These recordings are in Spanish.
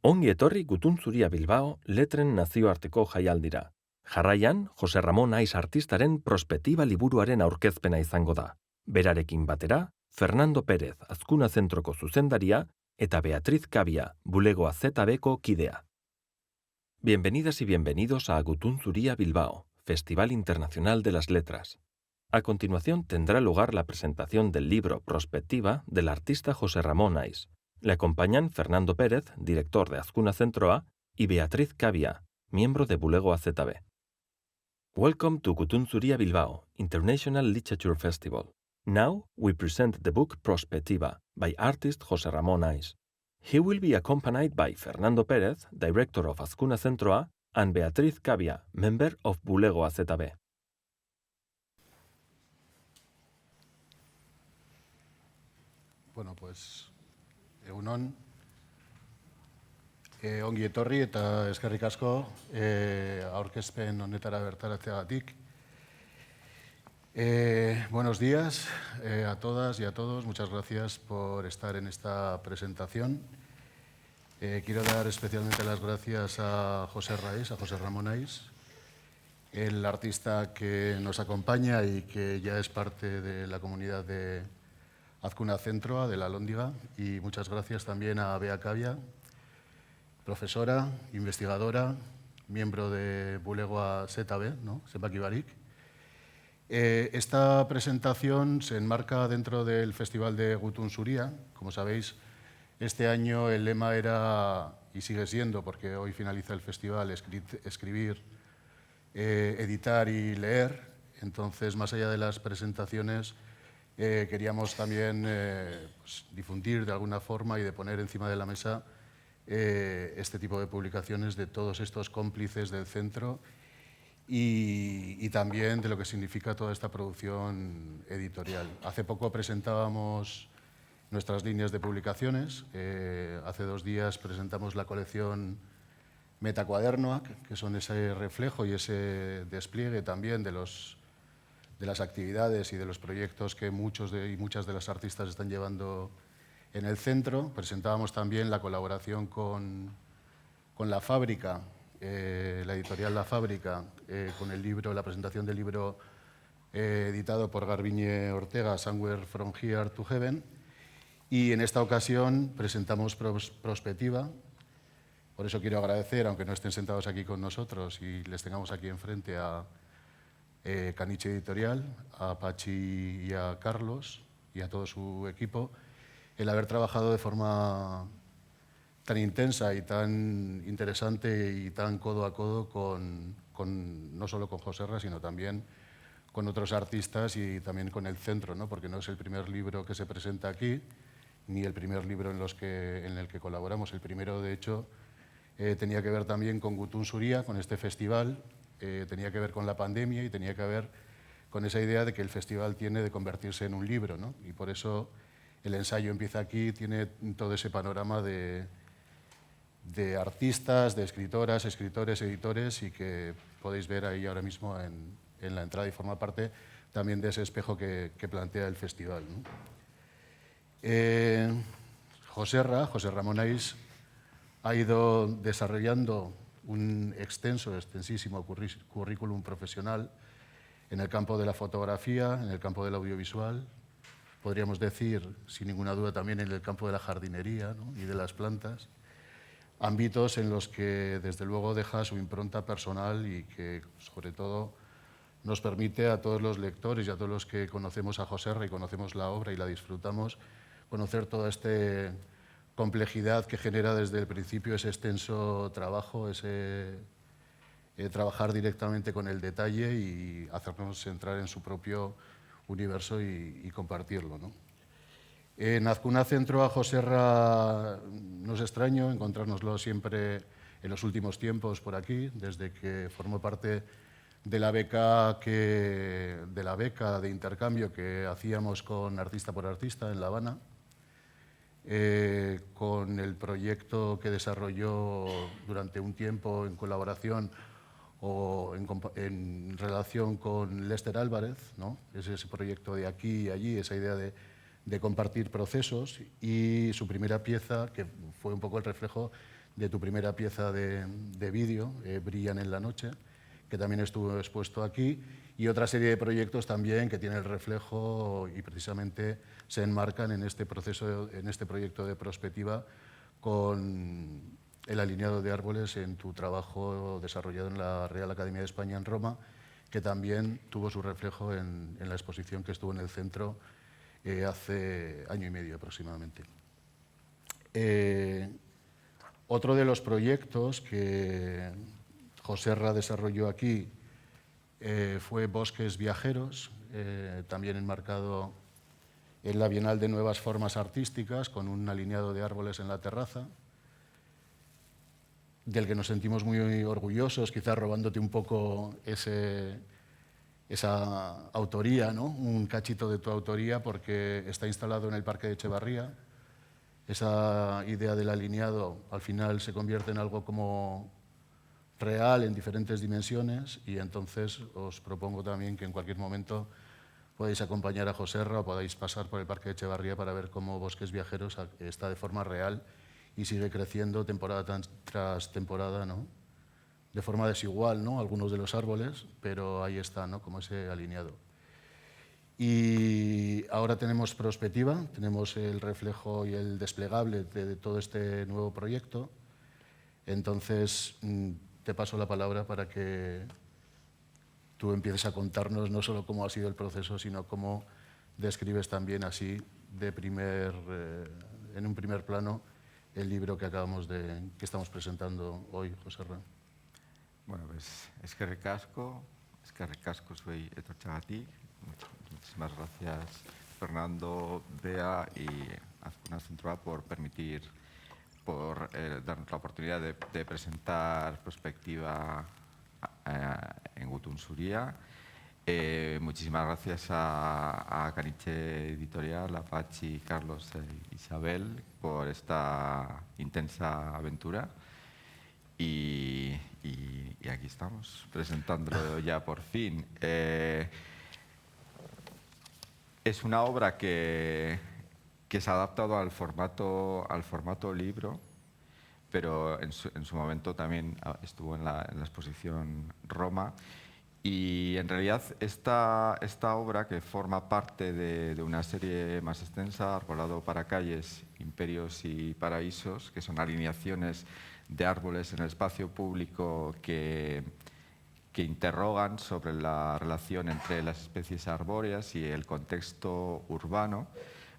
Ongi etorri Gutun Zuria Bilbao letren nazioarteko jaialdira. Jarraian, Jose Ramon Aiz artistaren Prospektiba liburuaren aurkezpena izango da. Berarekin batera, Fernando Pérez Azkuna Zentroko zuzendaria eta Beatriz Cavia, Bulegoa ZBko kidea. Bienvenidas y bienvenidos a Gutun Zuria Bilbao, Festival Internacional de las Letras. A continuación tendrá lugar la presentación del libro Prospektiba del artista Jose Ramon Aiz. Le acompañan Fernando Pérez, director de Azkuna Zentroa, y Beatriz Cavia, miembro de Bulegoa ZB. Welcome to Gutun Zuria Bilbao, International Literature Festival. Now we present the book Prospektiba by artist Jose Ramon Aiz. He will be accompanied by Fernando Pérez, director of Azkuna Zentroa, and Beatriz Cavia, member of Bulegoa ZB. Bueno, pues, egunon, ongi etorri eta eskerrik asko aurkezpen honetara bertaratzeagatik. Buenos días a todas y a todos. Muchas gracias por estar en esta presentación. Quiero dar especialmente las gracias a Jose Ramon Aiz, el artista que nos acompaña y que ya es parte de la comunidad de Azkuna Zentroa, de la Lóndiga, y muchas gracias también a Bea Cavia, profesora, investigadora, miembro de Bulegoa ZB, ¿no? Zenbaki Barik. Esta presentación se enmarca dentro del Festival de Gutun Zuria. Como sabéis, este año el lema era, y sigue siendo, porque hoy finaliza el festival, escribir, editar y leer. Entonces, más allá de las presentaciones, queríamos también pues, difundir de alguna forma y de poner encima de la mesa este tipo de publicaciones de todos estos cómplices del centro y también de lo que significa toda esta producción editorial. Hace poco presentábamos nuestras líneas de publicaciones. Hace 2 días presentamos la colección Metacuadernoak, que son ese reflejo y ese despliegue también de las actividades y de los proyectos que muchas de las artistas están llevando en el centro. Presentábamos también la colaboración con La Fábrica, la editorial La Fábrica, con el libro, la presentación del libro editado por Garbiñe Ortega, Somewhere from Here to Heaven. Y en esta ocasión presentamos Prospektiba. Por eso quiero agradecer, aunque no estén sentados aquí con nosotros y les tengamos aquí enfrente, a Caniche Editorial, a Pachi y a Carlos y a todo su equipo, el haber trabajado de forma tan intensa y tan interesante y tan codo a codo no solo con José Ramón, sino también con otros artistas y también con el centro, ¿no? Porque no es el primer libro que se presenta aquí, ni el primer libro en el que colaboramos. El primero, de hecho, tenía que ver también con Gutun Zuria, con este festival. Tenía que ver con la pandemia y tenía que ver con esa idea de que el festival tiene de convertirse en un libro, ¿no? Y por eso el ensayo empieza aquí, tiene todo ese panorama de artistas, de escritoras, escritores, editores, y que podéis ver ahí ahora mismo en la entrada, y forma parte también de ese espejo que plantea el festival, ¿no? Jose Ramon Aiz ha ido desarrollando un extensísimo currículum profesional en el campo de la fotografía, en el campo del audiovisual, podríamos decir, sin ninguna duda, también en el campo de la jardinería, ¿no? Y de las plantas, ámbitos en los que, desde luego, deja su impronta personal y que, sobre todo, nos permite a todos los lectores y a todos los que conocemos a Jose y conocemos la obra y la disfrutamos, conocer toda esta complejidad que genera desde el principio ese extenso trabajo, trabajar directamente con el detalle y hacernos entrar en su propio universo y compartirlo, ¿no? En Azkuna Zentroa, Jose no es extraño encontrárnoslo siempre en los últimos tiempos por aquí, desde que formó parte de la beca de intercambio que hacíamos con Artista por Artista en La Habana, con el proyecto que desarrolló durante un tiempo en colaboración o en relación con Lester Álvarez, ¿no? Es ese proyecto de aquí y allí, esa idea de compartir procesos, y su primera pieza, que fue un poco el reflejo de tu primera pieza de vídeo, Brillan en la noche, que también estuvo expuesto aquí, y otra serie de proyectos también que tienen el reflejo y precisamente se enmarcan en este proceso, en este proyecto de prospectiva con el alineado de árboles en tu trabajo desarrollado en la Real Academia de España en Roma, que también tuvo su reflejo en la exposición que estuvo en el centro hace año y medio aproximadamente. Otro de los proyectos que Joserra desarrolló aquí fue Bosques Viajeros, también enmarcado en la Bienal de Nuevas Formas Artísticas, con un alineado de árboles en la terraza, del que nos sentimos muy orgullosos, quizás robándote un poco esa autoría, ¿no? Un cachito de tu autoría, porque está instalado en el Parque de Echevarría. Esa idea del alineado al final se convierte en algo como real en diferentes dimensiones, y entonces os propongo también que en cualquier momento podéis acompañar a Joserra o podáis pasar por el Parque de Echevarría para ver cómo Bosques Viajeros está de forma real y sigue creciendo temporada tras temporada, ¿no? De forma desigual, ¿no? Algunos de los árboles, pero ahí está, ¿no? Como ese alineado. Y ahora tenemos prospectiva, tenemos el reflejo y el desplegable de todo este nuevo proyecto. Entonces, te paso la palabra para que tú empieces a contarnos no solo cómo ha sido el proceso, sino cómo describes también así en un primer plano el libro que estamos presentando hoy, Joserra. Bueno, pues eskerrik asko zuei etortzeagatik. Muchísimas gracias, Fernando, Bea y Azkuna Zentroa por darnos la oportunidad de presentar Prospectiva en Gutun Zuria. Muchísimas gracias a Caniche Editorial, a Pachi, Carlos e Isabel por esta intensa aventura. Y aquí estamos, presentándolo ya por fin. Es una obra que se ha adaptado al formato libro, pero en su momento también estuvo en la exposición Roma. Y en realidad esta obra, que forma parte de una serie más extensa, Arbolado para calles, imperios y paraísos, que son alineaciones de árboles en el espacio público que interrogan sobre la relación entre las especies arbóreas y el contexto urbano,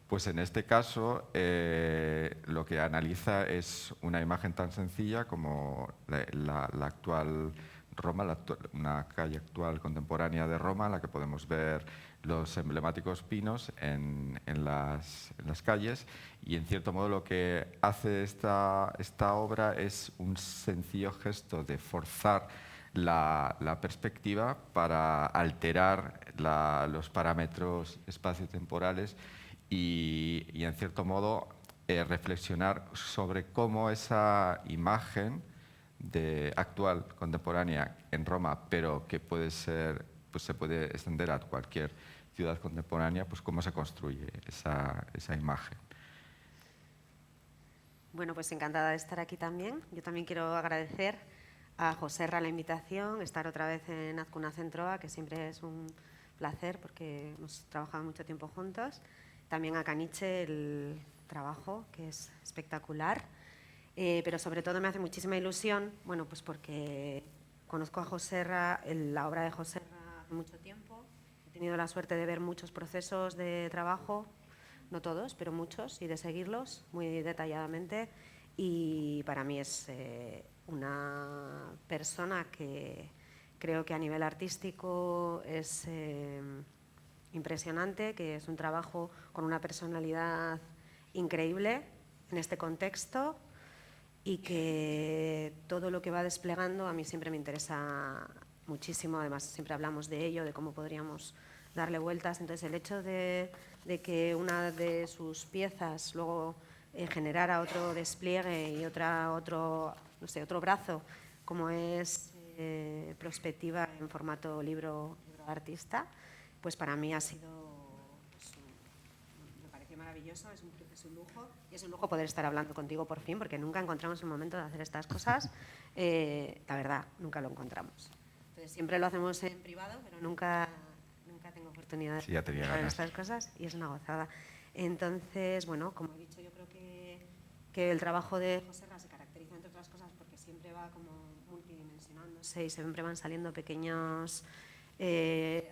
pues en este caso lo que analiza es una imagen tan sencilla como la actual Roma, una calle actual contemporánea de Roma, en la que podemos ver los emblemáticos pinos en las calles, y en cierto modo lo que hace esta obra es un sencillo gesto de forzar la perspectiva para alterar los parámetros espaciotemporales y en cierto modo reflexionar sobre cómo esa imagen actual, contemporánea en Roma, pero que puede ser, pues se puede extender a cualquier ciudad contemporánea, pues cómo se construye esa imagen. Bueno, pues encantada de estar aquí también. Yo también quiero agradecer a Joserra la invitación, estar otra vez en Azkuna Zentroa, que siempre es un placer porque hemos trabajado mucho tiempo juntos. También a Caniche el trabajo, que es espectacular. Pero sobre todo me hace muchísima ilusión, bueno, pues porque conozco a Joserra, la obra de Joserra hace mucho tiempo. He tenido la suerte de ver muchos procesos de trabajo, no todos, pero muchos, y de seguirlos muy detalladamente. Y para mí es una persona que creo que a nivel artístico es impresionante, que es un trabajo con una personalidad increíble en este contexto, y que todo lo que va desplegando a mí siempre me interesa muchísimo. Además, siempre hablamos de ello, de cómo podríamos darle vueltas. Entonces, el hecho de que una de sus piezas luego generara otro despliegue y otro brazo, como es Prospectiva en formato libro de artista, pues para mí ha sido, me pareció maravilloso. maravilloso, es un lujo, y es un lujo poder estar hablando contigo por fin, porque nunca encontramos un momento de hacer estas cosas. La verdad, nunca lo encontramos. Entonces, siempre lo hacemos en privado, pero nunca tengo oportunidad de hacer estas cosas, y es una gozada. Entonces, bueno, como he dicho, yo creo que el trabajo de Joserra se caracteriza, entre otras cosas, porque siempre va como multidimensionándose y siempre van saliendo pequeños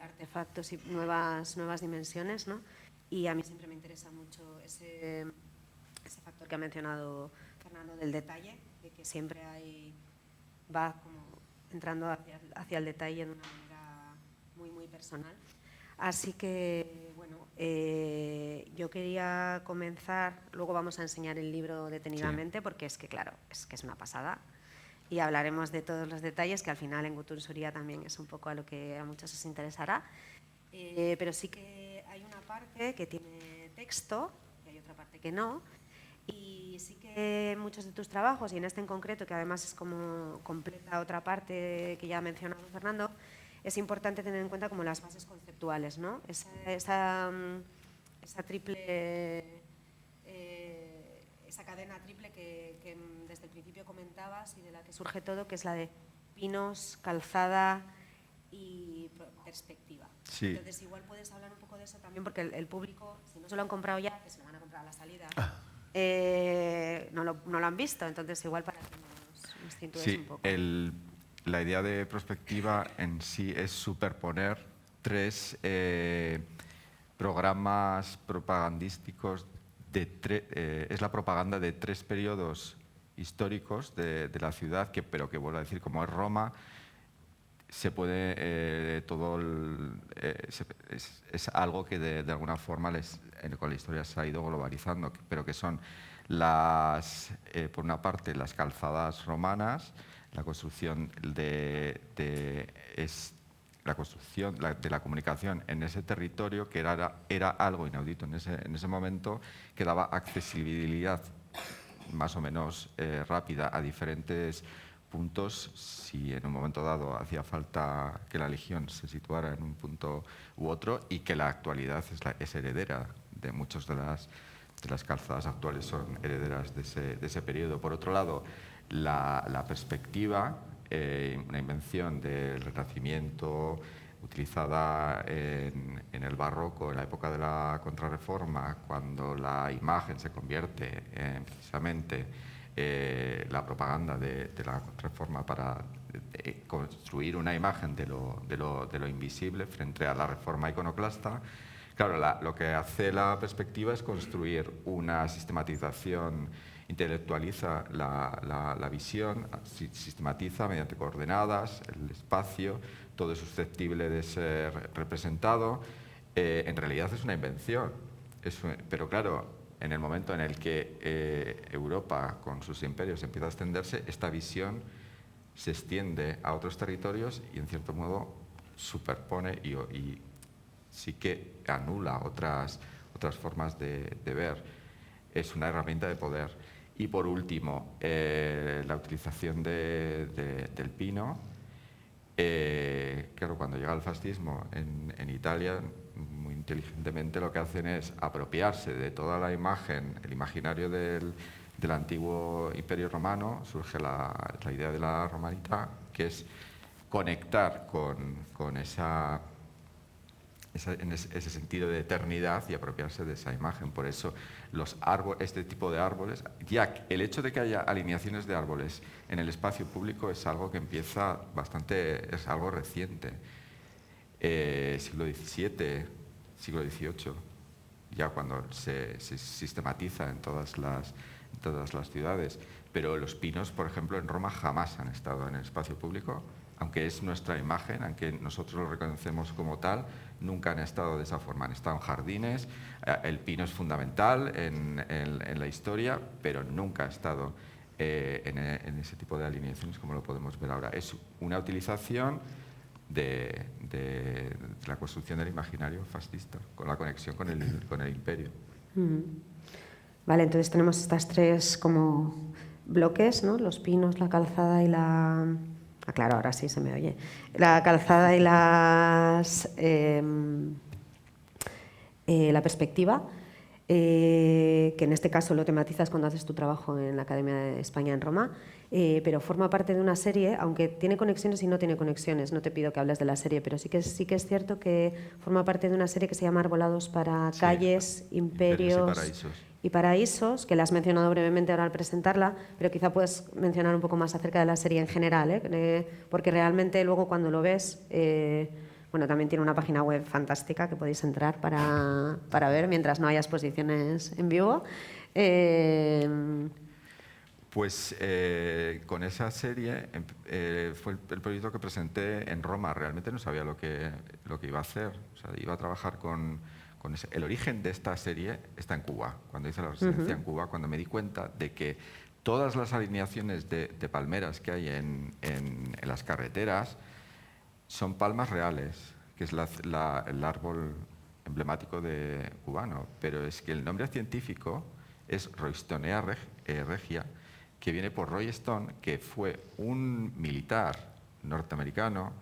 artefactos y nuevas dimensiones, ¿no? Y a mí siempre me interesa mucho ese factor que ha mencionado Fernando del detalle, de que siempre va como entrando hacia el detalle de una manera muy, muy personal. Así que, bueno, yo quería comenzar, luego vamos a enseñar el libro detenidamente, porque es que, claro, es una pasada. Y hablaremos de todos los detalles, que al final en Gutun Zuria también es un poco a lo que a muchos os interesará. Pero sí que hay una parte que tiene texto y hay otra parte que no. Y sí que muchos de tus trabajos, y en este en concreto, que además es como completa otra parte que ya ha mencionado Fernando, es importante tener en cuenta como las bases conceptuales, ¿no? Esa triple... esa cadena triple que desde el principio comentabas y de la que surge todo, que es la de pinos, calzada y perspectiva. Sí. Entonces, igual puedes hablar un poco de eso también, porque el público, si no se lo han comprado ya, que se lo van a comprar a la salida, no lo han visto. Entonces, igual para que nos cintures un poco. La idea de prospectiva en sí es superponer tres programas propagandísticos. Es la propaganda de tres periodos históricos de la ciudad, pero que vuelvo a decir, como es Roma, se puede es algo que de alguna forma con la historia se ha ido globalizando, pero que son por una parte las calzadas romanas, la construcción de la comunicación en ese territorio, que era algo inaudito en ese momento, que daba accesibilidad más o menos rápida a diferentes puntos, si en un momento dado hacía falta que la legión se situara en un punto u otro, y que la actualidad es heredera de muchas de las calzadas actuales, son herederas de ese periodo. Por otro lado, la perspectiva, una invención del Renacimiento utilizada en el Barroco, en la época de la Contrarreforma, cuando la imagen se convierte en precisamente la propaganda de la Contrarreforma para construir una imagen de lo invisible frente a la reforma iconoclasta. Claro, lo que hace la perspectiva es construir una sistematización, intelectualiza la visión, sistematiza mediante coordenadas el espacio, todo es susceptible de ser representado. En realidad es una invención, pero claro, en el momento en el que Europa con sus imperios empieza a extenderse, esta visión se extiende a otros territorios y en cierto modo superpone y sí que anula otras formas de ver. Es una herramienta de poder. Y por último, la utilización del pino. Claro, cuando llega el fascismo en Italia, muy inteligentemente lo que hacen es apropiarse de toda la imagen, el imaginario del antiguo Imperio Romano. Surge la idea de la romanidad, que es conectar con ese sentido de eternidad y apropiarse de esa imagen. Por eso este tipo de árboles, ya el hecho de que haya alineaciones de árboles en el espacio público es algo que empieza es algo reciente. Siglo XVII, siglo XVIII, ya cuando se sistematiza en todas las ciudades. Pero los pinos, por ejemplo, en Roma jamás han estado en el espacio público, aunque es nuestra imagen, aunque nosotros lo reconocemos como tal, nunca han estado de esa forma. Han estado en jardines, el pino es fundamental en la historia, pero nunca ha estado en ese tipo de alineaciones como lo podemos ver ahora. Es una utilización de la construcción del imaginario fascista, con la conexión con el imperio. Vale, entonces tenemos estas tres como bloques, ¿no? Los pinos, la calzada y la... Ah, claro, ahora sí se me oye. La calzada y la perspectiva. que en este caso lo tematizas cuando haces tu trabajo en la Academia de España en Roma, pero forma parte de una serie, aunque tiene conexiones y no tiene conexiones. No te pido que hables de la serie, pero sí que es cierto que forma parte de una serie que se llama Arbolados para calles, imperios y paraísos, que la has mencionado brevemente ahora al presentarla, pero quizá puedes mencionar un poco más acerca de la serie en general, porque realmente luego cuando lo ves, bueno, también tiene una página web fantástica que podéis entrar para ver mientras no haya exposiciones en vivo. Pues con esa serie fue el proyecto que presenté en Roma. Realmente no sabía lo que iba a hacer. O sea, iba a trabajar con el origen de esta serie está en Cuba. Cuando hice la residencia en Cuba, cuando me di cuenta de que todas las alineaciones de palmeras que hay en las carreteras son palmas reales, que es el árbol emblemático cubano. Pero es que el nombre científico es Roystonea regia, que viene por Roy Stone, que fue un militar norteamericano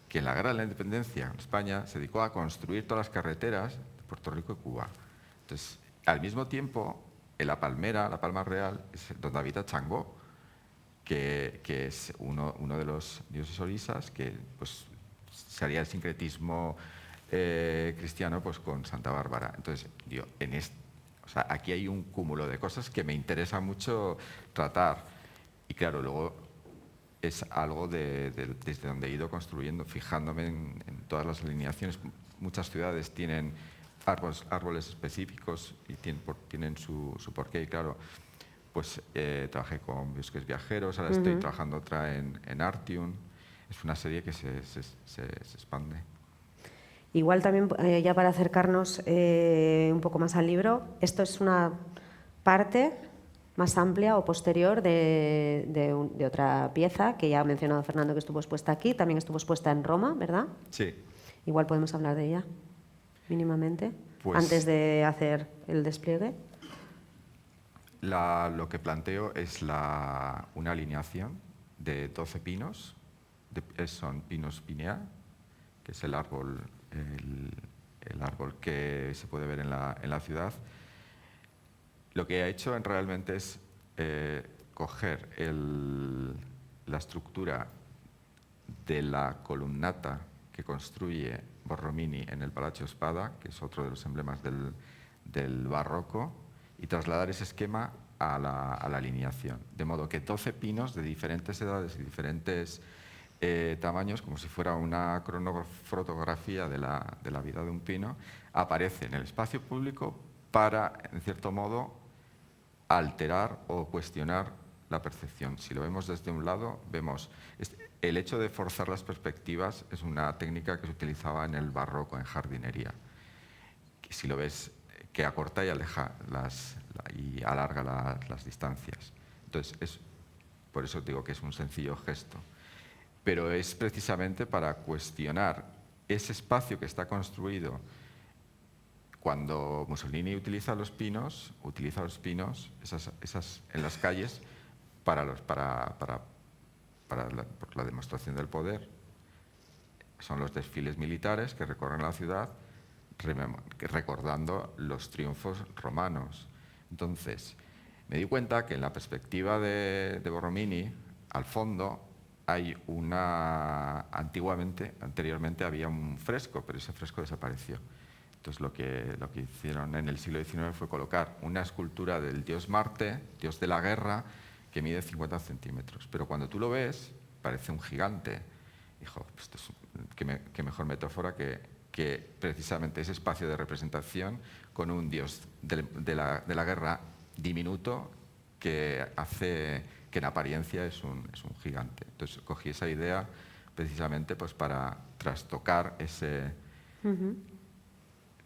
que en la Guerra de la Independencia en España se dedicó a construir todas las carreteras de Puerto Rico y Cuba. Entonces, al mismo tiempo, en la palma real, es donde habita Changó, que es uno de los dioses orisas, que pues, se haría el sincretismo cristiano pues, con Santa Bárbara. Entonces, o sea, aquí hay un cúmulo de cosas que me interesa mucho tratar. Y claro, luego es algo desde donde he ido construyendo, fijándome en todas las alineaciones. Muchas ciudades tienen árboles específicos y tienen su porqué. Y claro, pues trabajé con Bosques Viajeros, ahora estoy trabajando otra en Artium. Es una serie que se expande. Igual también, ya para acercarnos un poco más al libro, esto es una parte más amplia o posterior de otra pieza que ya ha mencionado Fernando, que estuvo expuesta aquí, también estuvo expuesta en Roma, ¿verdad? Sí. Igual podemos hablar de ella, mínimamente, pues, antes de hacer el despliegue. Lo que planteo es una alineación de 12 pinos, son Pinus pinea, que es el árbol que se puede ver en la ciudad. Lo que he hecho realmente es coger la estructura de la columnata que construye Borromini en el Palazzo Spada, que es otro de los emblemas del barroco, y trasladar ese esquema a la alineación. De modo que 12 pinos de diferentes edades y diferentes tamaños, como si fuera una cronofotografía de la vida de un pino, aparece en el espacio público para, en cierto modo, alterar o cuestionar la percepción. Si lo vemos desde un lado, vemos... El hecho de forzar las perspectivas es una técnica que se utilizaba en el barroco, en jardinería. Que si lo ves, que acorta y aleja y alarga las distancias. Entonces, por eso digo que es un sencillo gesto. Pero es precisamente para cuestionar ese espacio que está construido. Cuando Mussolini utiliza los pinos en las calles por la demostración del poder. Son los desfiles militares que recorren la ciudad recordando los triunfos romanos. Entonces, me di cuenta que en la perspectiva de Borromini, al fondo, hay anteriormente había un fresco, pero ese fresco desapareció. Entonces lo que hicieron en el siglo XIX fue colocar una escultura del dios Marte, dios de la guerra, que mide 50 centímetros. Pero cuando tú lo ves, parece un gigante. Dijo, esto es, qué mejor metáfora que precisamente ese espacio de representación con un dios de la guerra diminuto que hace que en apariencia es un gigante. Entonces cogí esa idea precisamente pues, para trastocar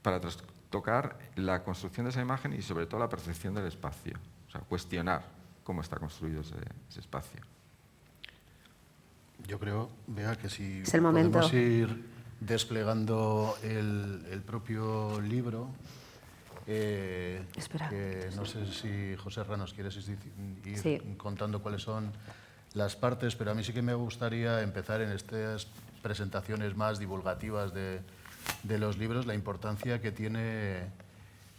para trastocar la construcción de esa imagen y sobre todo la percepción del espacio. O sea, cuestionar cómo está construido ese espacio. Yo creo, Bea, que si es el momento. Podemos ir desplegando el propio libro. Espera. No sé si, José Ra, nos quieres ir sí. contando cuáles son las partes, pero a mí sí que me gustaría empezar en estas presentaciones más divulgativas de los libros, la importancia que tiene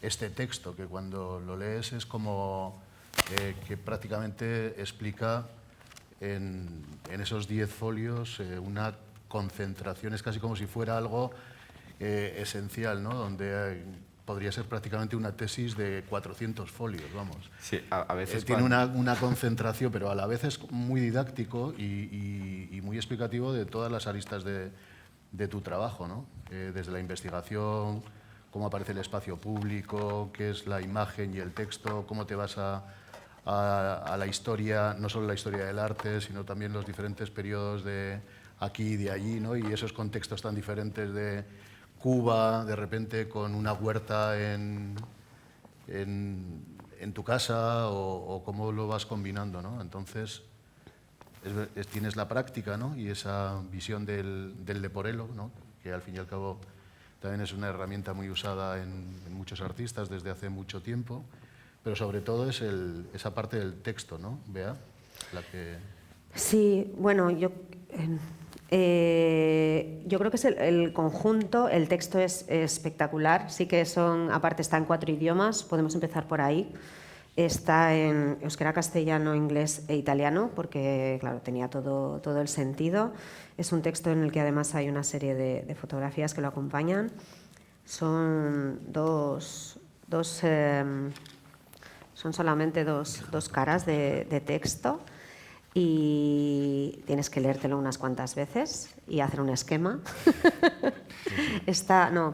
este texto, que cuando lo lees es como que prácticamente explica en esos 10 folios una concentración, es casi como si fuera algo esencial, ¿no? Donde podría ser prácticamente una tesis de 400 folios, vamos. Sí, a veces tiene una concentración, pero a la vez es muy didáctico y muy explicativo de todas las aristas de tu trabajo, ¿no? Desde la investigación, cómo aparece el espacio público, qué es la imagen y el texto, cómo te vas a la historia, no solo la historia del arte, sino también los diferentes periodos de aquí y de allí, ¿no? Y esos contextos tan diferentes de Cuba, de repente con una huerta en tu casa, o cómo lo vas combinando, ¿no? Entonces, tienes la práctica, ¿no? Y esa visión del leporelo, ¿no? Que al fin y al cabo también es una herramienta muy usada en muchos artistas desde hace mucho tiempo, pero sobre todo es esa parte del texto, ¿no, Bea? La que... Sí, bueno, yo creo que es el conjunto, el texto es espectacular, sí que aparte está en 4 idiomas, podemos empezar por ahí. Está en euskera, castellano, inglés e italiano, porque claro, tenía todo el sentido. Es un texto en el que además hay una serie de fotografías que lo acompañan. Son son solamente dos caras de texto, y tienes que leértelo unas cuantas veces y hacer un esquema.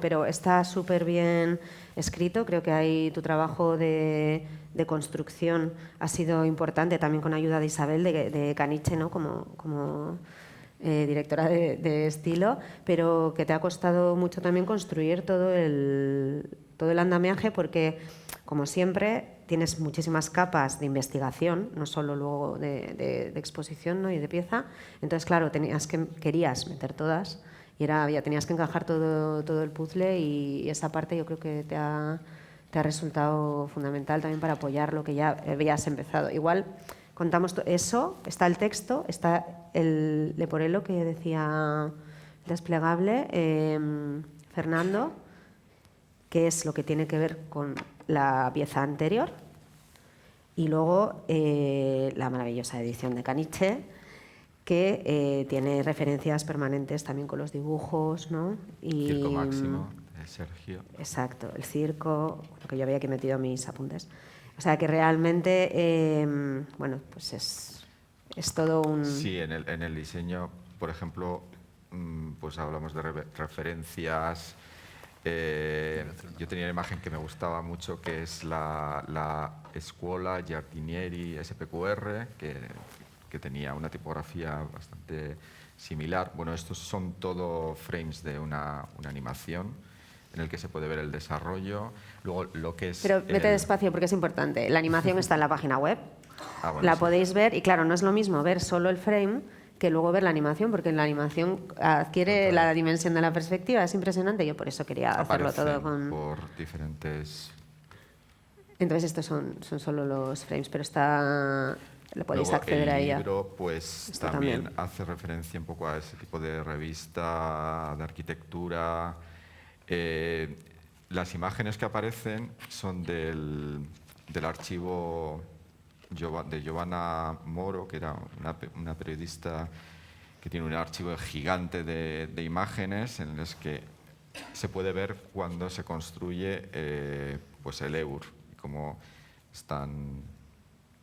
Pero está súper bien escrito. Creo que ahí tu trabajo de construcción ha sido importante, también con ayuda de Isabel de Caniche, ¿no? como directora de estilo, pero que te ha costado mucho también construir todo el andamiaje, porque, como siempre, tienes muchísimas capas de investigación, no solo luego de exposición, ¿no? Y de pieza. Entonces, claro, querías meter todas y tenías que encajar todo el puzzle, y esa parte yo creo que te ha resultado fundamental también para apoyar lo que ya habías empezado. Igual contamos eso, está el texto, está el leporelo que decía desplegable Fernando, que es lo que tiene que ver con la pieza anterior, y luego la maravillosa edición de Caniche, que tiene referencias permanentes también con los dibujos, ¿no? Circo Máximo, de Sergio. Exacto, el circo, lo que yo había aquí metido mis apuntes. O sea que realmente, bueno, pues es todo un... Sí, en el diseño, por ejemplo, pues hablamos de referencias. Yo tenía una imagen que me gustaba mucho, que es la Scuola Giardinieri SPQR, que tenía una tipografía bastante similar. Bueno, estos son todo frames de una animación en el que se puede ver el desarrollo. Luego, lo que es... Pero vete despacio, porque es importante. La animación está en la página web, bueno, la sí. podéis ver, y claro, no es lo mismo ver solo el frame que luego ver la animación, porque en la animación adquiere la dimensión de la perspectiva. Es impresionante. Yo por eso quería hacerlo todo con... por diferentes... Entonces estos son solo los frames, pero lo podéis Luego, acceder a ella. El libro pues Esto también también hace referencia un poco a ese tipo de revista de arquitectura. Las imágenes que aparecen son del archivo de Giovanna Moro, que era una periodista que tiene un archivo gigante de imágenes en las que se puede ver cuando se construye pues el EUR y cómo están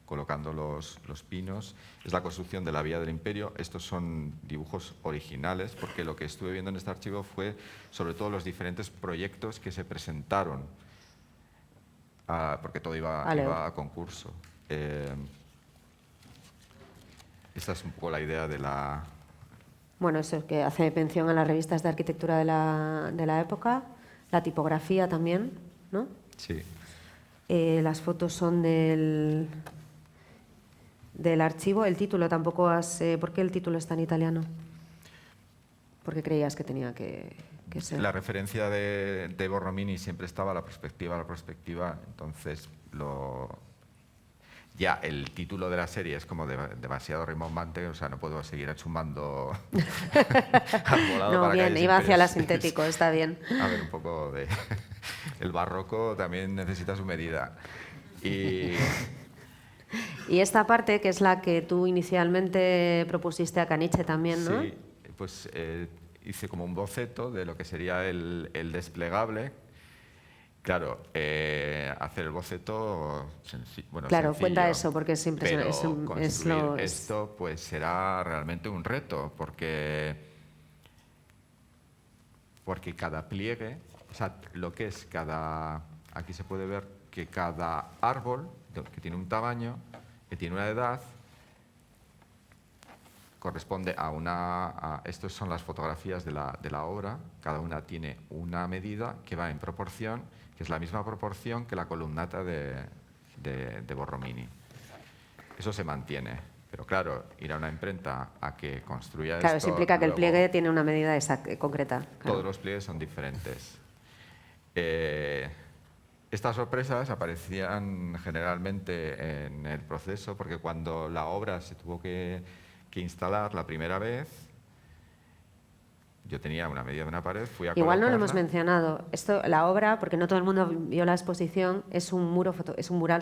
colocando los pinos. Es la construcción de la Vía del Imperio. Estos son dibujos originales, porque lo que estuve viendo en este archivo fue sobre todo los diferentes proyectos que se presentaron, porque todo iba a concurso. Esta es un poco la idea de la... Bueno, eso es que hace mención a las revistas de arquitectura de la época, la tipografía también, ¿no? Sí. Las fotos son del archivo. El título tampoco ¿por qué el título está en italiano? Porque creías que tenía que ser. La referencia de Borromini siempre estaba la perspectiva, entonces ya el título de la serie es como demasiado rimbombante, o sea, no puedo seguir achumando No, bien, iba hacia la sintético, está bien. A ver, un poco de... El barroco también necesita su medida. Y esta parte, que es la que tú inicialmente propusiste a Caniche también, ¿no? sí, pues hice como un boceto de lo que sería el desplegable. Claro, hacer el boceto Claro, sencillo, cuenta eso, porque es impresionante. pero construir esto pues será realmente un reto, porque cada pliegue, o sea, lo que es cada... Aquí se puede ver que cada árbol, que tiene un tamaño, que tiene una edad, corresponde a una... Estas son las fotografías de la obra, cada una tiene una medida que va en proporción, que es la misma proporción que la columnata de Borromini. Eso se mantiene, pero claro, ir a una imprenta a que construya esto... Claro, eso implica que el pliegue tiene una medida concreta. Claro. Todos los pliegues son diferentes. Estas sorpresas aparecían generalmente en el proceso, porque cuando la obra se tuvo que instalar la primera vez, yo tenía una medida de una pared, fui a Igual no lo colocarla. hemos mencionado. La obra, porque no todo el mundo vio la exposición, es un mural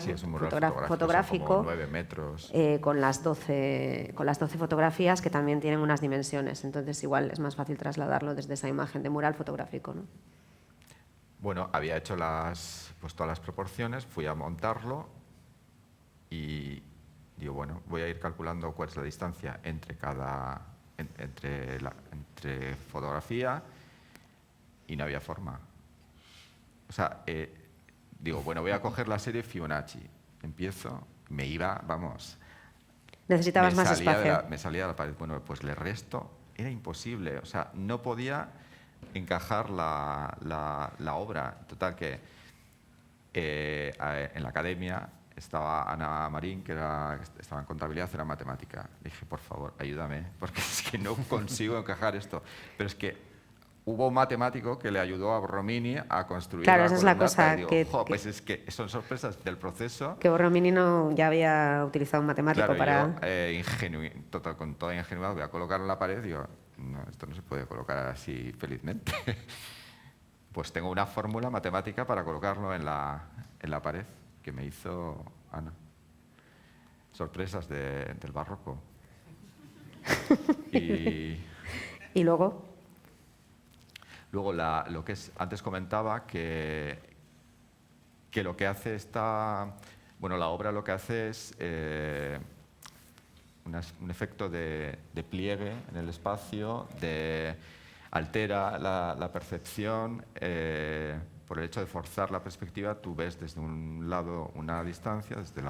Sí, es un mural fotográfico, son como 9 metros. con las 12 fotografías que también tienen unas dimensiones. Entonces igual es más fácil trasladarlo desde esa imagen de mural fotográfico, ¿no? Bueno, había hecho todas las proporciones, fui a montarlo y digo, bueno, voy a ir calculando cuál es la distancia entre entre fotografía, y no había forma. O sea, digo, bueno, voy a coger la serie Fibonacci. Empiezo, me iba, vamos... Necesitabas más espacio. Me salía de la pared. Bueno, pues le resto. Era imposible. O sea, no podía encajar la obra. Total que en la academia estaba Ana Marín, que estaba en contabilidad, era matemática. Le dije, por favor, ayúdame, porque es que no consigo encajar esto. Pero es que hubo un matemático que le ayudó a Borromini a construir Claro, la esa es la columnata, cosa y digo, pues es que son sorpresas del proceso. Que Borromini ya había utilizado un matemático Claro, para... yo, con toda ingenuidad, voy a colocarlo en la pared y digo, no, esto no se puede colocar así felizmente. Pues tengo una fórmula matemática para colocarlo en la pared, que me hizo Ana. Sorpresas del barroco. ¿Y luego? Luego, lo que es, antes comentaba que lo que hace la obra lo que hace es un efecto de pliegue en el espacio, altera la percepción. Por el hecho de forzar la perspectiva, tú ves desde un lado una distancia, desde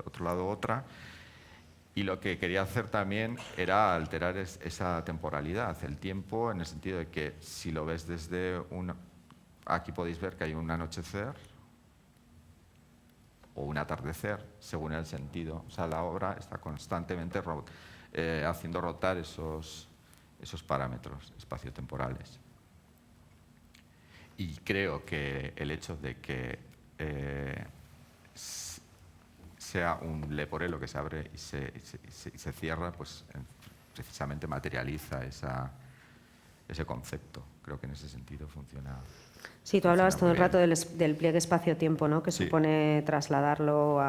otro lado otra. Y lo que quería hacer también era alterar esa temporalidad, el tiempo, en el sentido de que si lo ves desde aquí podéis ver que hay un anochecer o un atardecer, según el sentido. O sea, la obra está constantemente haciendo rotar esos parámetros espaciotemporales. Y creo que el hecho de que sea un leporelo que se abre y se cierra, pues precisamente materializa ese concepto. Creo que en ese sentido funciona. Sí, tú hablabas todo el rato del pliegue espacio-tiempo, ¿no? Que sí. supone trasladarlo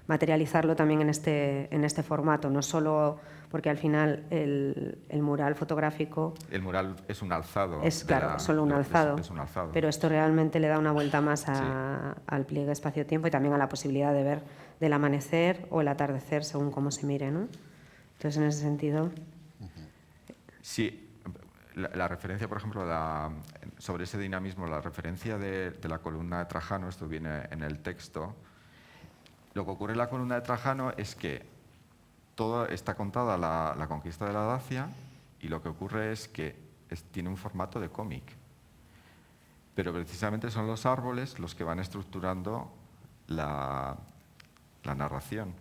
materializarlo también en este formato, no solo porque al final el mural fotográfico... El mural es un alzado. Solo un alzado. Es un alzado. Pero esto realmente le da una vuelta más al pliegue espacio-tiempo y también a la posibilidad de ver del amanecer o el atardecer según cómo se mire, ¿no? Entonces, en ese sentido... Sí. La referencia, por ejemplo, sobre ese dinamismo, la referencia de la columna de Trajano, esto viene en el texto. Lo que ocurre en la columna de Trajano es que toda está contada la conquista de la Dacia, y lo que ocurre es que tiene un formato de cómic. Pero precisamente son los árboles los que van estructurando la narración.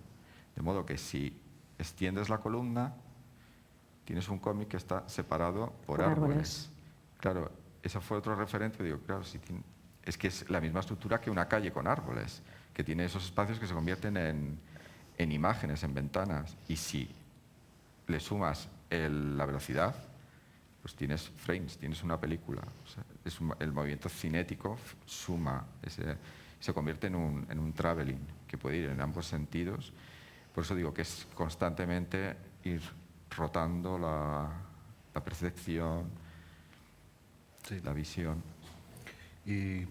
De modo que si extiendes la columna, tienes un cómic que está separado por árboles. Claro, ese fue otro referente. Digo, claro, es que es la misma estructura que una calle con árboles, que tiene esos espacios que se convierten en imágenes, en ventanas. Y si le sumas la velocidad, pues tienes frames, tienes una película. O sea, el movimiento cinético suma, se convierte en un traveling que puede ir en ambos sentidos. Por eso digo que es constantemente ir rotando la percepción, Sí. la visión. Y,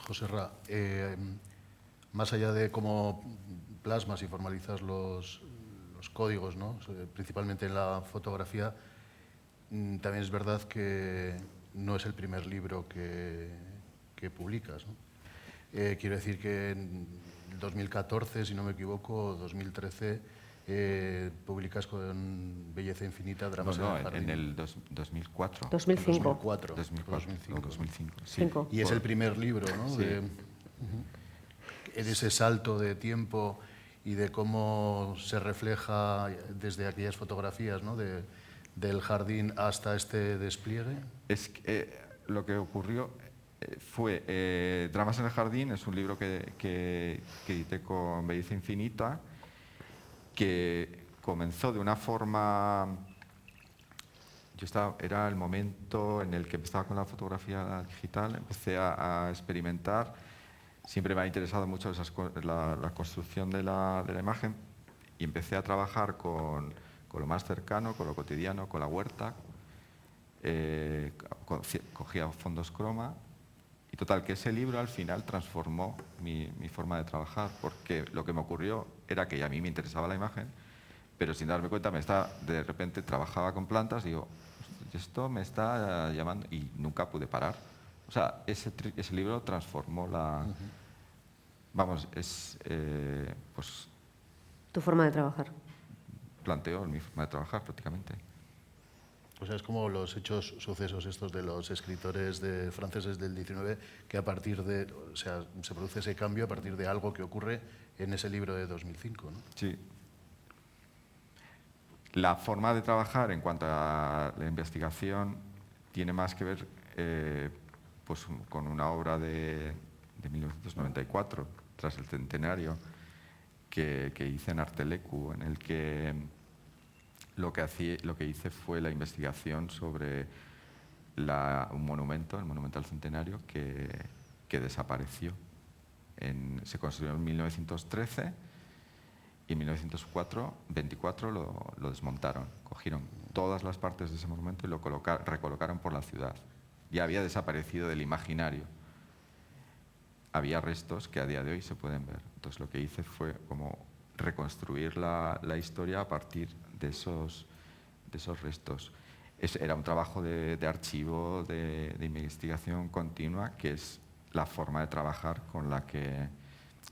José Ra, más allá de cómo plasmas y formalizas los códigos, ¿no? Principalmente en la fotografía, también es verdad que no es el primer libro que publicas, ¿no? Quiero decir que en 2014, si no me equivoco, 2013, publicas con Belleza Infinita, Dramas en el Jardín. En el 2004. 2005. 2004. 2005. 2005, sí. Cinco. Y es el primer libro, ¿no? Sí. En ese salto de tiempo y de cómo se refleja desde aquellas fotografías, ¿no? Del jardín hasta este despliegue. Es que, lo que ocurrió fue Dramas en el Jardín, es un libro que edité con Belleza Infinita, que comenzó de una forma... Era el momento en el que empezaba con la fotografía digital, empecé a experimentar. Siempre me ha interesado mucho la construcción de la imagen y empecé a trabajar con lo más cercano, con lo cotidiano, con la huerta. Cogía fondos croma y total, que ese libro al final transformó mi forma de trabajar, porque lo que me ocurrió era que a mí me interesaba la imagen, pero sin darme cuenta de repente trabajaba con plantas y digo, esto me está llamando, y nunca pude parar. O sea, ese libro transformó la... Vamos, pues... Tu forma de trabajar. Planteó mi forma de trabajar prácticamente. O sea, es como los hechos sucesos estos de los escritores franceses del 19, que a partir de... O sea, se produce ese cambio a partir de algo que ocurre en ese libro de 2005, ¿no? Sí. La forma de trabajar en cuanto a la investigación tiene más que ver pues, con una obra de 1994, tras el centenario, que hice en Artelecu, en el que lo que hice fue la investigación sobre un monumento, el monumento al centenario, que desapareció. Se construyó en 1913 y en 1924 lo desmontaron. Cogieron todas las partes de ese monumento y lo recolocaron por la ciudad. Ya había desaparecido del imaginario. Había restos que a día de hoy se pueden ver. Entonces lo que hice fue como reconstruir la historia a partir de esos restos. Era un trabajo de archivo, de investigación continua, que es la forma de trabajar con la que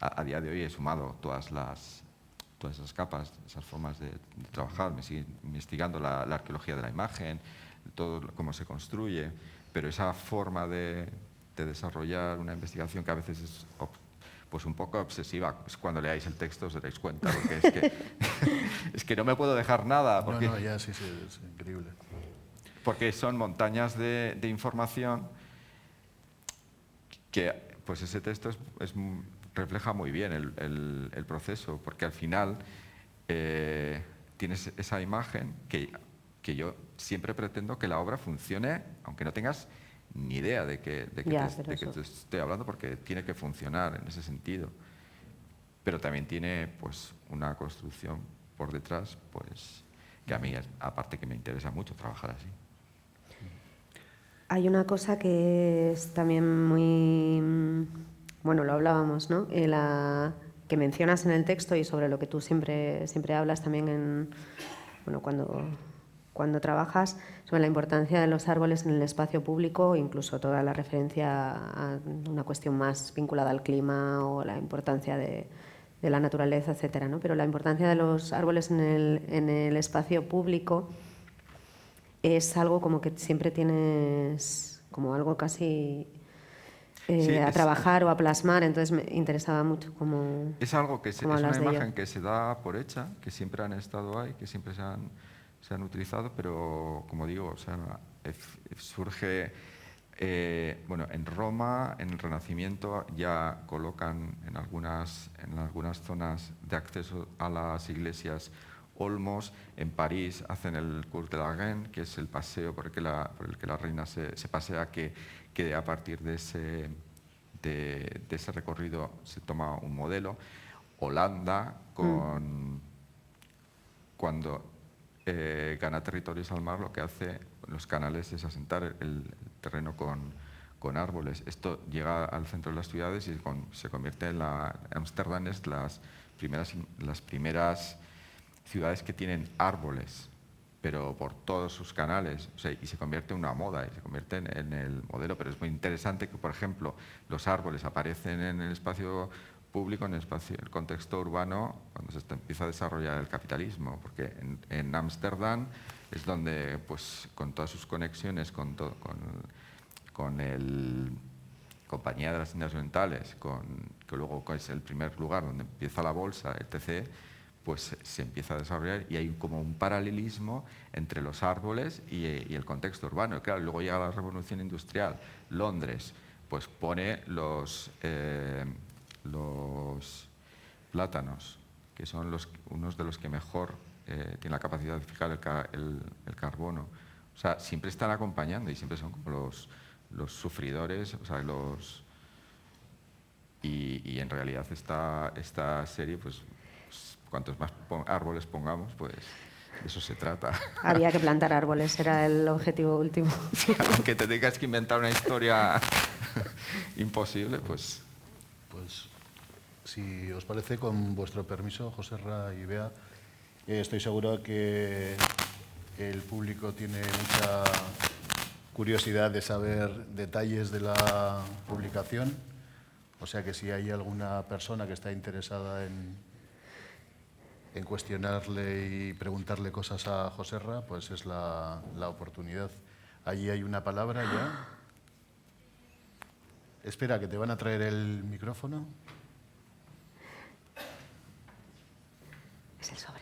a día de hoy he sumado todas esas capas, esas formas de trabajar. Me sigue investigando la arqueología de la imagen, todo cómo se construye, pero esa forma de desarrollar una investigación que a veces es pues un poco obsesiva. Pues cuando leáis el texto os daréis cuenta, porque es que no me puedo dejar nada. Porque, no, ya sí, es increíble. Porque son montañas de información que pues ese texto refleja muy bien el proceso, porque al final tienes esa imagen que yo siempre pretendo que la obra funcione, aunque no tengas ni idea de que te estoy hablando, porque tiene que funcionar en ese sentido. Pero también tiene pues una construcción por detrás, pues que a mí, aparte que me interesa mucho trabajar así. Hay una cosa que es también muy... Bueno, lo hablábamos, ¿no? Que mencionas en el texto y sobre lo que tú siempre hablas también cuando trabajas, sobre la importancia de los árboles en el espacio público, incluso toda la referencia a una cuestión más vinculada al clima o la importancia de la naturaleza, etcétera, ¿no? Pero la importancia de los árboles en el espacio público es algo como que siempre tienes como algo casi a trabajar o a plasmar, entonces me interesaba mucho cómo... Es algo que es una imagen que se da por hecha, que siempre han estado ahí, que siempre se han utilizado, pero como digo, o sea, surge... bueno, en Roma, en el Renacimiento, ya colocan en algunas zonas de acceso a las iglesias olmos. En París hacen el Cours de la Reine, que es el paseo por el que la reina se pasea, que a partir de ese recorrido se toma un modelo. Holanda, cuando gana territorios al mar, lo que hace los canales es asentar el terreno con árboles. Esto llega al centro de las ciudades y se convierte en Ámsterdam es las primeras ciudades que tienen árboles, pero por todos sus canales, o sea, y se convierte en una moda, y se convierte en el modelo. Pero es muy interesante que, por ejemplo, los árboles aparecen en el espacio público, en el contexto urbano, cuando se empieza a desarrollar el capitalismo, porque en Ámsterdam es donde, pues, con todas sus conexiones con el Compañía de las Indias Orientales, que luego es el primer lugar donde empieza la bolsa, etc., pues se empieza a desarrollar y hay como un paralelismo entre los árboles y el contexto urbano. Y claro, luego llega la revolución industrial. Londres pues pone los plátanos, que son unos de los que mejor tienen la capacidad de fijar el carbono. O sea, siempre están acompañando y siempre son como los sufridores, o sea, y en realidad esta serie, pues cuantos más árboles pongamos, pues de eso se trata. Había que plantar árboles, era el objetivo último. Aunque te tengas que inventar una historia imposible, pues... Pues, si os parece, con vuestro permiso, Joserra y Bea, estoy seguro que el público tiene mucha curiosidad de saber detalles de la publicación. O sea que si hay alguna persona que está interesada en cuestionarle y preguntarle cosas a Joserra, pues es la oportunidad. Allí hay una palabra ya. Espera, que te van a traer el micrófono. Es el sobre.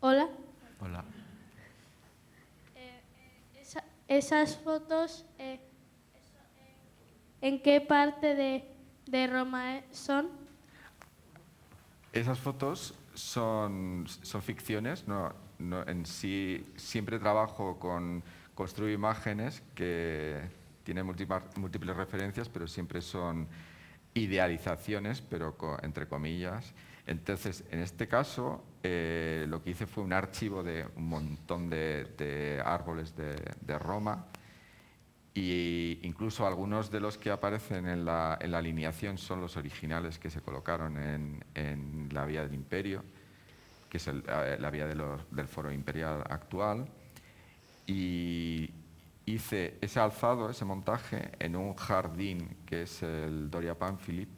Hola. Hola. Esas fotos, ¿en qué parte de Roma son? Esas fotos son ficciones, en sí siempre trabajo con construir imágenes que tienen múltiples referencias, pero siempre son idealizaciones, pero entre comillas. Entonces, en este caso, lo que hice fue un archivo de un montón de árboles de Roma, e incluso algunos de los que aparecen en la alineación son los originales que se colocaron en la Vía del Imperio, que es la vía del Foro Imperial actual, y hice ese alzado, ese montaje, en un jardín que es el Doria Pamphilip,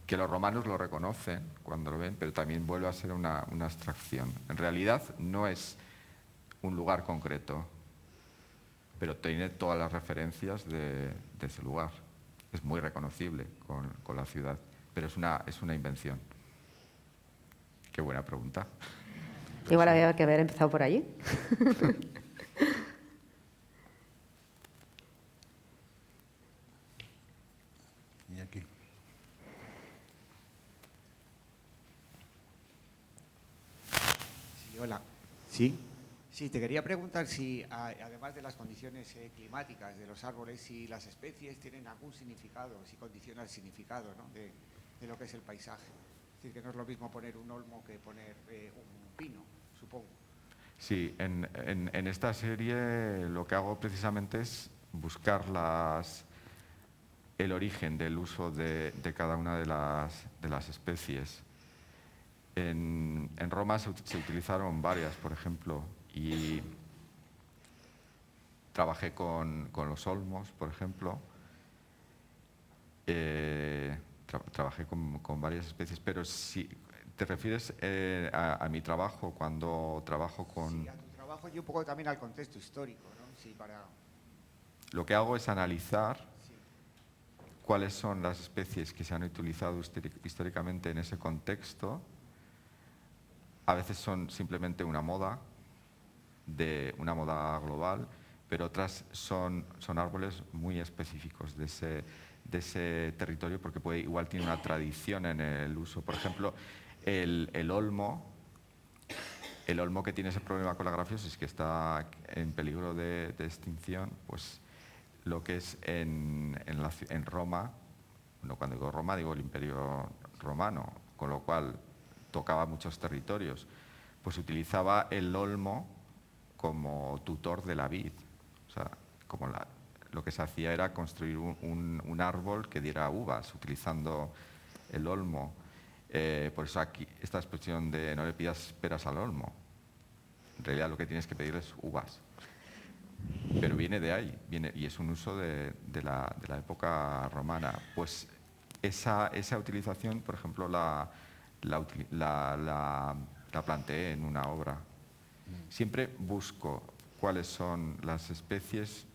que los romanos lo reconocen cuando lo ven, pero también vuelve a ser una abstracción. En realidad no es un lugar concreto, pero tiene todas las referencias de ese lugar. Es muy reconocible con la ciudad, pero es una invención. Qué buena pregunta. Igual había que haber empezado por allí. Y aquí. Sí, hola. ¿Sí? Sí, te quería preguntar si, además de las condiciones climáticas de los árboles, si las especies tienen algún significado, si condiciona el significado, ¿no?, de lo que es el paisaje. Es decir, que no es lo mismo poner un olmo que poner un pino, supongo. Sí, en esta serie lo que hago precisamente es buscar el origen del uso de cada una de las especies. En Roma se utilizaron varias, por ejemplo, y trabajé con los olmos, por ejemplo. Trabajé con varias especies, pero si te refieres a mi trabajo, cuando trabajo con... Sí, a tu trabajo y un poco también al contexto histórico, ¿no? Sí, para... Lo que hago es analizar Sí. cuáles son las especies que se han utilizado históricamente en ese contexto. A veces son simplemente una moda, de una moda global, pero otras son árboles muy específicos de ese territorio, porque igual tiene una tradición en el uso. Por ejemplo, el olmo que tiene ese problema con la grafiosis, que está en peligro de extinción, pues lo que es en Roma, no, cuando digo Roma digo el Imperio Romano, con lo cual tocaba muchos territorios, pues utilizaba el olmo como tutor de la vid. O sea, lo que se hacía era construir un árbol que diera uvas utilizando el olmo. Por eso aquí esta expresión de no le pidas peras al olmo. En realidad lo que tienes que pedir es uvas. Pero viene de ahí, y es un uso de la época romana. Pues esa utilización, por ejemplo, la planteé en una obra. Siempre busco cuáles son las especies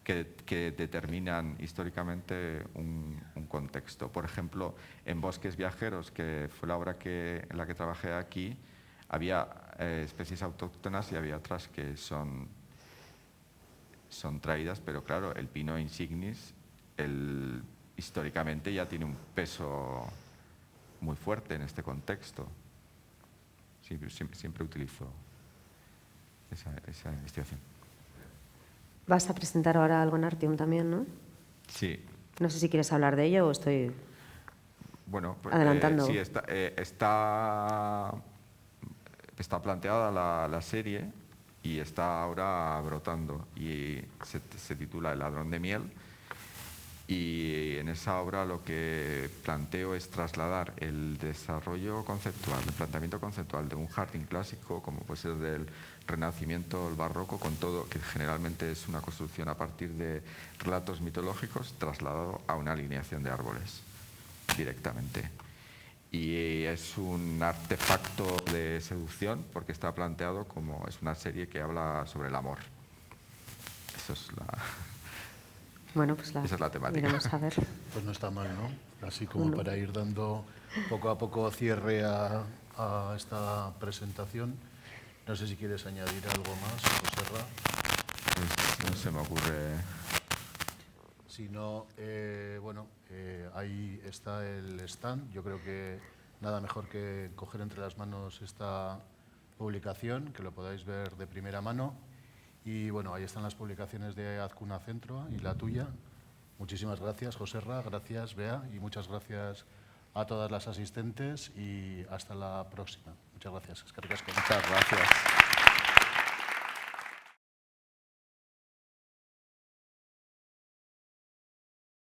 que determinan históricamente un contexto. Por ejemplo, en Bosques Viajeros, que fue la obra en la que trabajé aquí, había especies autóctonas y había otras que son traídas, pero claro, el pino insignis históricamente ya tiene un peso muy fuerte en este contexto. Siempre utilizo esa investigación. Vas a presentar ahora algo en Artium también, ¿no? Sí. No sé si quieres hablar de ello o estoy adelantando. Sí, está planteada la serie y está ahora brotando, y se titula El ladrón de miel, y en esa obra lo que planteo es trasladar el desarrollo conceptual, el planteamiento conceptual de un jardín clásico, como puede ser del Renacimiento o el Barroco, con todo, que generalmente es una construcción a partir de relatos mitológicos, trasladado a una alineación de árboles directamente. Y es un artefacto de seducción porque está planteado como es una serie que habla sobre el amor. Eso es esa es la temática. Iremos a ver. Pues no está mal, ¿no? Así como para ir dando poco a poco cierre a esta presentación. No sé si quieres añadir algo más, Joserra. Pues no se me ocurre. Si no, ahí está el stand. Yo creo que nada mejor que coger entre las manos esta publicación, que lo podáis ver de primera mano. Y bueno, ahí están las publicaciones de Azcuna Centroa y la tuya. Muchísimas gracias, Joserra, gracias, Bea, y muchas gracias a todas las asistentes y hasta la próxima. Muchas gracias. Muchas gracias.